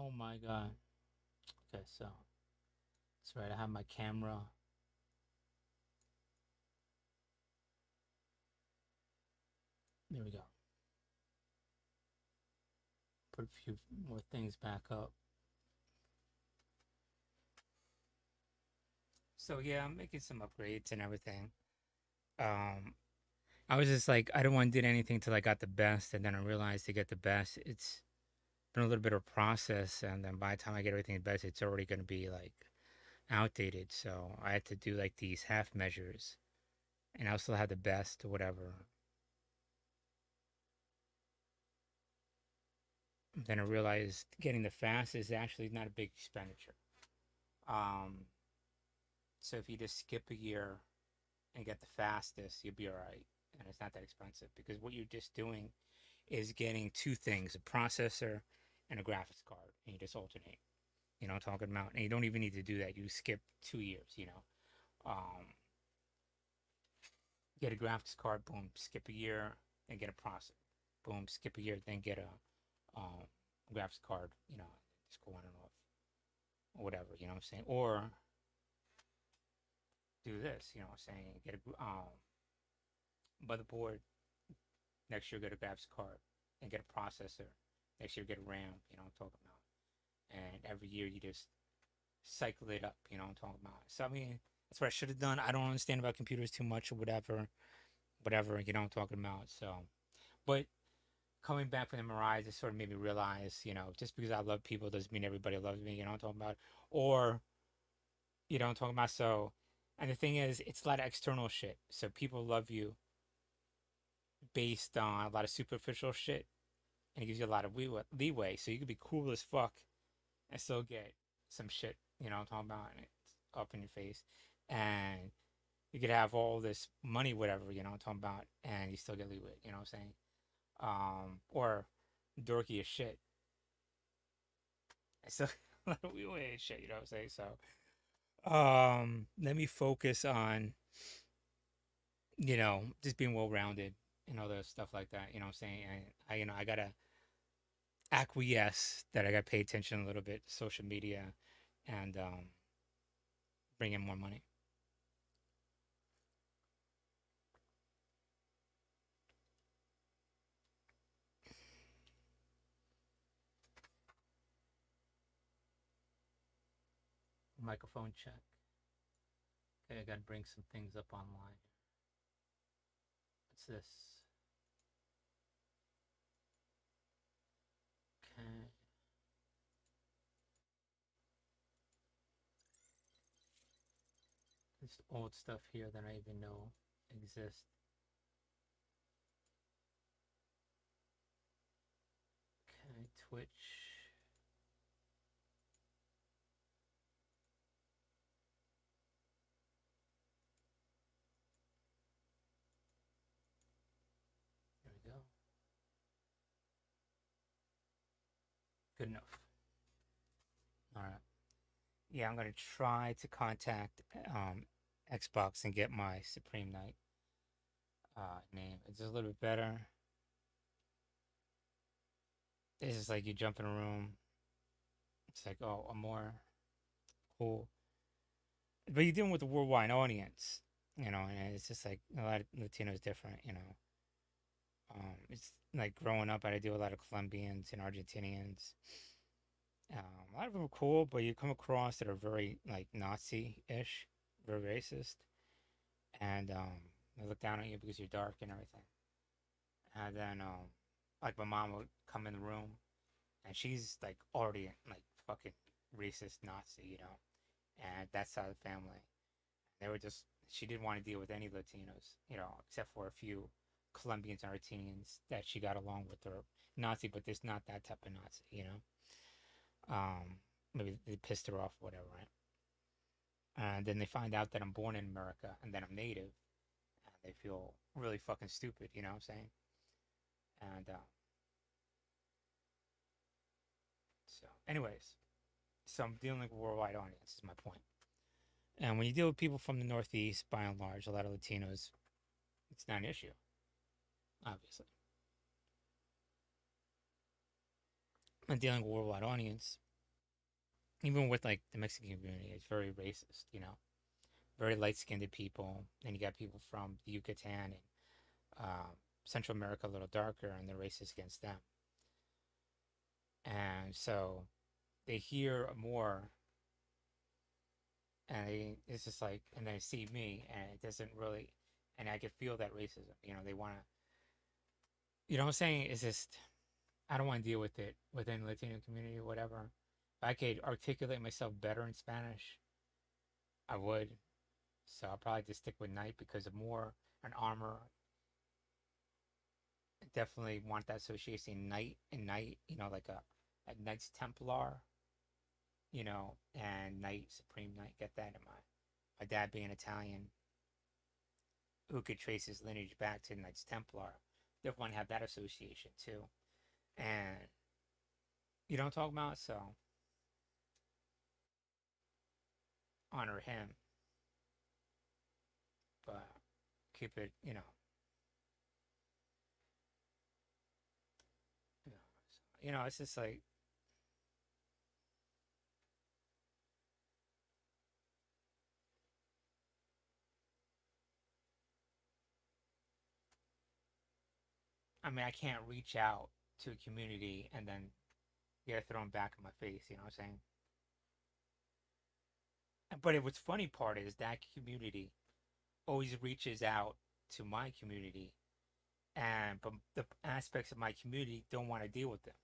Oh my god. Okay, so that's right. I have my camera. There we go. Put a few more things back up. So yeah, I'm making some upgrades and everything. Um, I was just like, I don't want to do anything till I got the best, and then I realized to get the best, it's been a little bit of a process, and then by the time I get everything the best, it's already going to be like outdated. So I had to do like these half measures, and I still had the best or whatever. Then I realized getting the fast is actually not a big expenditure. Um, so if you just skip a year and get the fastest, you'll be all right. And it's not that expensive because what you're just doing is getting two things, a processor and a graphics card, and you just alternate. You know what I'm talking about? And you don't even need to do that. You skip 2 years, you know. Get a graphics card, boom, skip a year, then get a processor. Boom, skip a year, then get a graphics card, you know, just go on and off. Or whatever, you know what I'm saying? Or do this, you know what I'm saying? Get a motherboard, next year get a graphics card, and get a processor. Next year get a RAM, you know what I'm talking about. And every year you just cycle it up, you know what I'm talking about. So I mean, that's what I should have done. I don't understand about computers too much or whatever, you know what I'm talking about. So, but coming back from the Mirage, it sort of made me realize, you know, just because I love people doesn't mean everybody loves me, you know what I'm talking about. Or, you know what I'm talking about. So, and the thing is, it's a lot of external shit. So people love you based on a lot of superficial shit, and it gives you a lot of leeway. So you could be cool as fuck and still get some shit, you know what I'm talking about, and it's up in your face. And you could have all this money, whatever, you know what I'm talking about, and you still get leeway, you know what I'm saying? Or dorky as shit. I still a lot of leeway and shit, you know what I'm saying? So, let me focus on, you know, just being well rounded and other stuff like that, you know what I'm saying? And I gotta acquiesce that I gotta pay attention a little bit to social media and bring in more money. Microphone check. Okay, I gotta bring some things up online. What's this? Okay. This old stuff here that I even know exists. Okay, Twitch. There we go. Good enough. All right. Yeah, I'm gonna try to contact Xbox and get my Supreme Night name. It's a little bit better. This is like you jump in a room. It's like, oh, a more cool. But you're dealing with a worldwide audience, you know, and it's just like a lot of Latinos different, you know. It's like growing up, I had to deal with a lot of Colombians and Argentinians. A lot of them are cool, but you come across that are very like Nazi-ish, very racist, and they look down on you because you're dark and everything. And then, like my mom would come in the room, and she's like already like fucking racist Nazi, you know, and that's how the family. They were just she didn't want to deal with any Latinos, you know, except for a few Colombians and Argentinians that she got along with her Nazi, but there's not that type of Nazi, you know. Maybe they pissed her off, or whatever, right? And then they find out that I'm born in America and that I'm native, and they feel really fucking stupid, you know what I'm saying? And anyways, so I'm dealing with a worldwide audience, is my point. And when you deal with people from the Northeast, by and large, a lot of Latinos, it's not an issue, obviously. I'm dealing with a worldwide audience. even with like the Mexican community, it's very racist. You know, very light skinned people. And you got people from the Yucatan and Central America a little darker, and they're racist against them. And so they hear more, and it's just like, and they see me, and it doesn't really, and I can feel that racism. You know, they want to, you know what I'm saying? It's just, I don't want to deal with it within the Latino community or whatever. If I could articulate myself better in Spanish, I would. So I'll probably just stick with knight because of more an armor. I definitely want that association knight and knight, you know, like a Knights Templar, you know, and Knight Supreme Knight. Get that in my dad being Italian, who could trace his lineage back to Knights Templar. Definitely want to have that association too. And you know what I'm talking about? So honor him, but keep it, it's just like, I mean, I can't reach out to a community and then get it thrown back in my face. You know what I'm saying? But what's funny part is that community always reaches out to my community, and but the aspects of my community don't want to deal with them,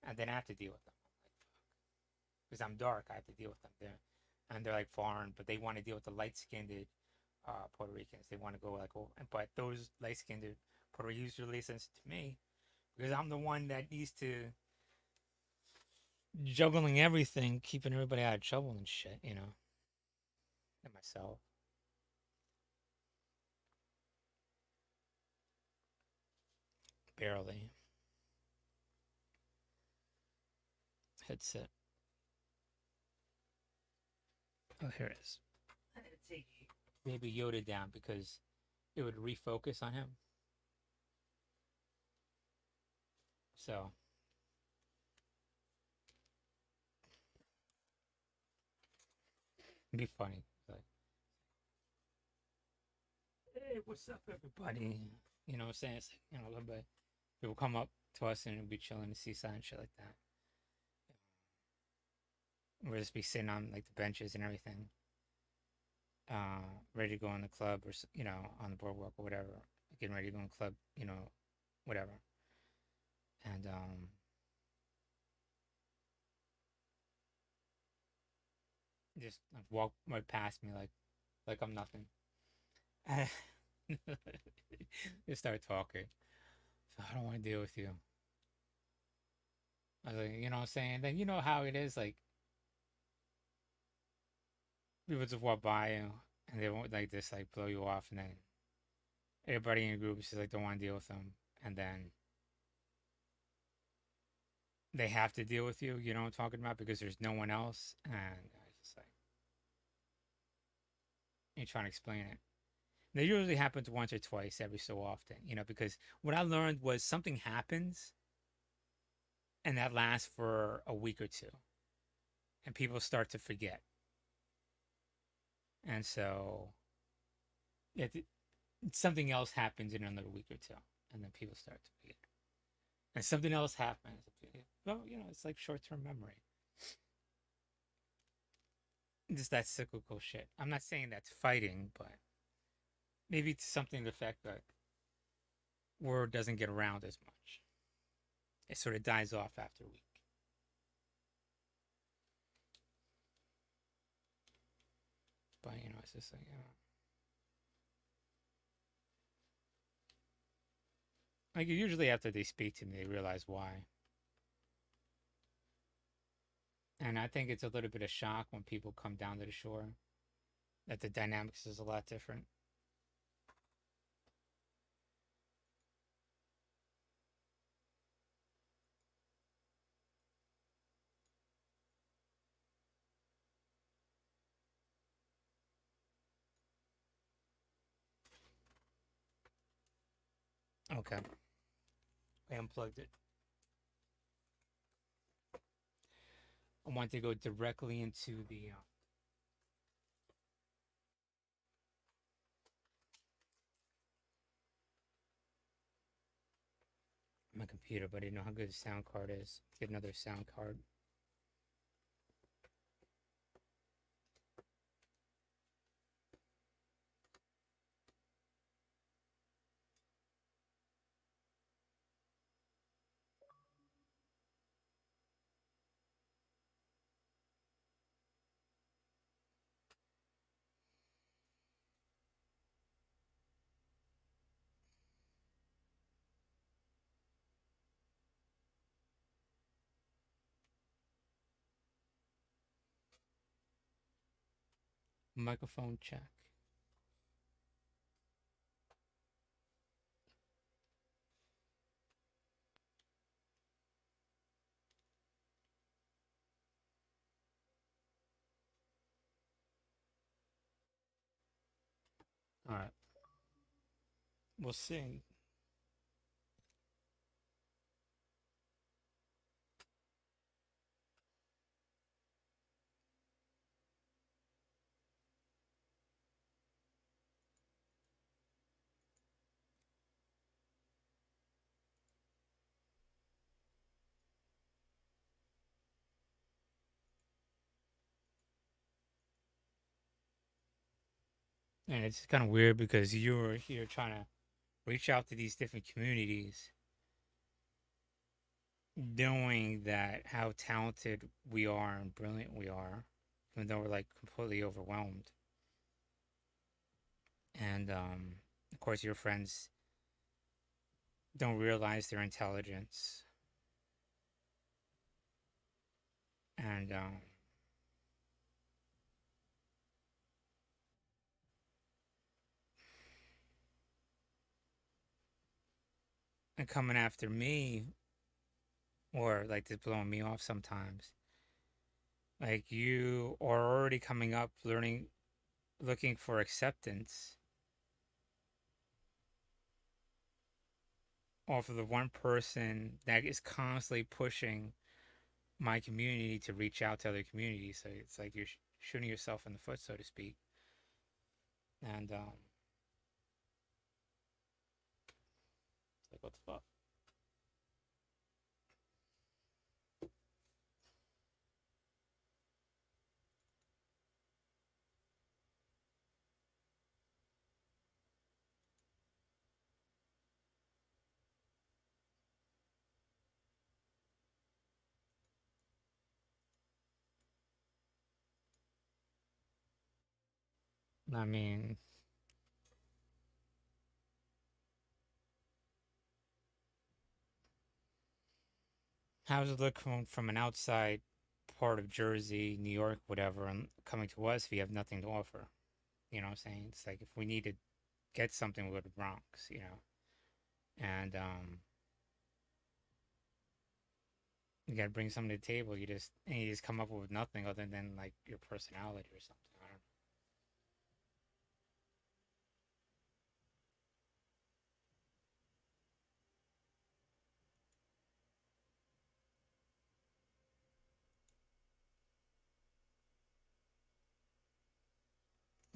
and then I have to deal with them. I'm like, because I'm dark, I have to deal with them. They're like foreign, but they want to deal with the light skinned Puerto Ricans. They want to go like, oh, but those light skinned Puerto Ricans usually listen to me because I'm the one that needs to juggling everything, keeping everybody out of trouble and shit, and myself. Barely. Headset. Oh, here it is. I'm gonna take maybe Yoda down because it would refocus on him. So it'd be funny. Like, hey, what's up, everybody? You know what I'm saying? It's like, a little bit. People come up to us and be chilling the seaside and shit like that. We'll just be sitting on like the benches and everything, ready to go in the club or on the boardwalk or whatever, getting ready to go in the club, whatever. And just like, walk right past me like I'm nothing. Just start talking. So I don't want to deal with you. I was like, you know what I'm saying? Then you know how it is, like people just walk by you and they won't like just like blow you off, and then everybody in your group is just like don't want to deal with them, and then they have to deal with you. You know what I'm talking about? Because there's no one else, and I just like you trying to explain it. It usually happens once or twice every so often, because what I learned was something happens and that lasts for a week or two, and people start to forget. And so it, something else happens in another week or two, and then people start to forget. And something else happens. Well, it's like short term memory. Just that cyclical shit. I'm not saying that's fighting, but maybe it's something to the effect that word doesn't get around as much. It sort of dies off after a week. But it's just like usually after they speak to me, they realize why. And I think it's a little bit of shock when people come down to the shore that the dynamics is a lot different. Okay. I unplugged it. I want to go directly into the my computer, but I didn't know how good the sound card is. Get another sound card. Microphone check. All right. We'll see. And it's kind of weird because you're here trying to reach out to these different communities, knowing that how talented we are and brilliant we are, even though we're like completely overwhelmed. And of course, your friends don't realize their intelligence. And and coming after me, or like just blowing me off sometimes. Like you are already coming up, learning, looking for acceptance off of the one person that is constantly pushing my community to reach out to other communities. So it's like you're shooting yourself in the foot, so to speak. And it's like, what the fuck? I mean, how does it look from an outside part of Jersey, New York, whatever, and coming to us if you have nothing to offer? You know what I'm saying? It's like if we need to get something, we go to the Bronx, you know? And you gotta bring something to the table. You just come up with nothing other than like your personality or something. I don't know.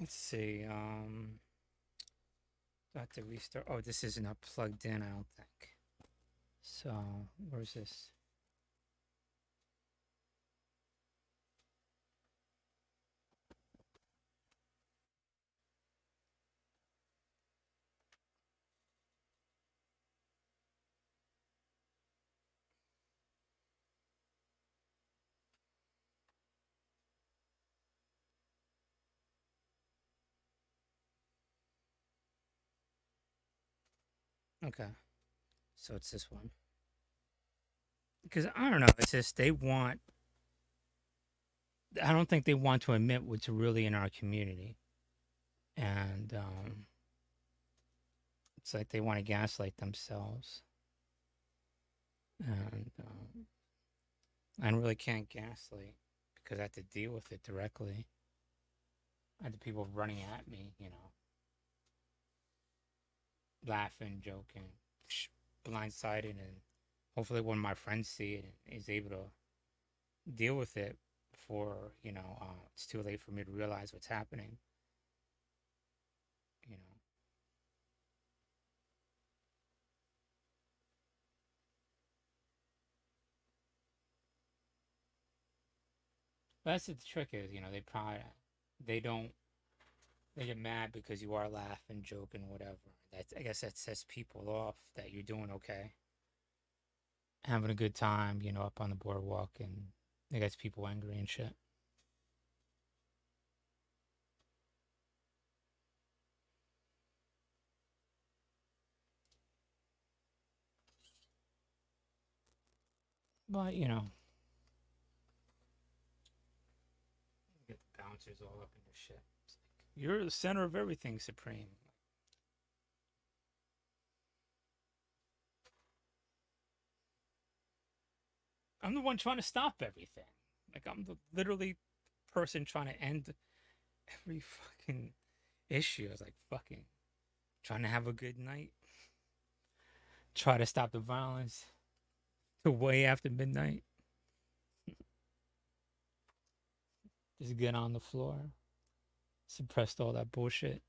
Let's see. I have to restart. Oh, this isn't up plugged in, I don't think. So where's this? Okay, so it's this one. Because I don't know. It's just they want. I don't think they want to admit what's really in our community, and it's like they want to gaslight themselves, and I really can't gaslight because I have to deal with it directly. I have the people running at me, you know, laughing, joking, blindsided, and hopefully when my friends see it, is able to deal with it before it's too late for me to realize what's happening. You know, but that's what the trick is. They don't they get mad because you are laughing, joking, whatever. That's I guess that sets people off that you're doing okay, having a good time. Up on the boardwalk, and it gets people angry and shit. But get the bouncers all up in your shit. It's like, you're the center of everything, Supreme. I'm the one trying to stop everything. Like I'm the literally person trying to end every fucking issue. I was like fucking trying to have a good night. Try to stop the violence to way after midnight. Just get on the floor. Suppressed all that bullshit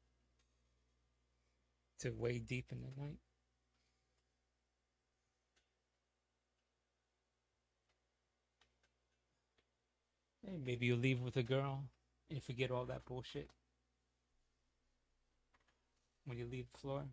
to way deep in the night. Hey, maybe you leave with a girl and you forget all that bullshit when you leave the floor.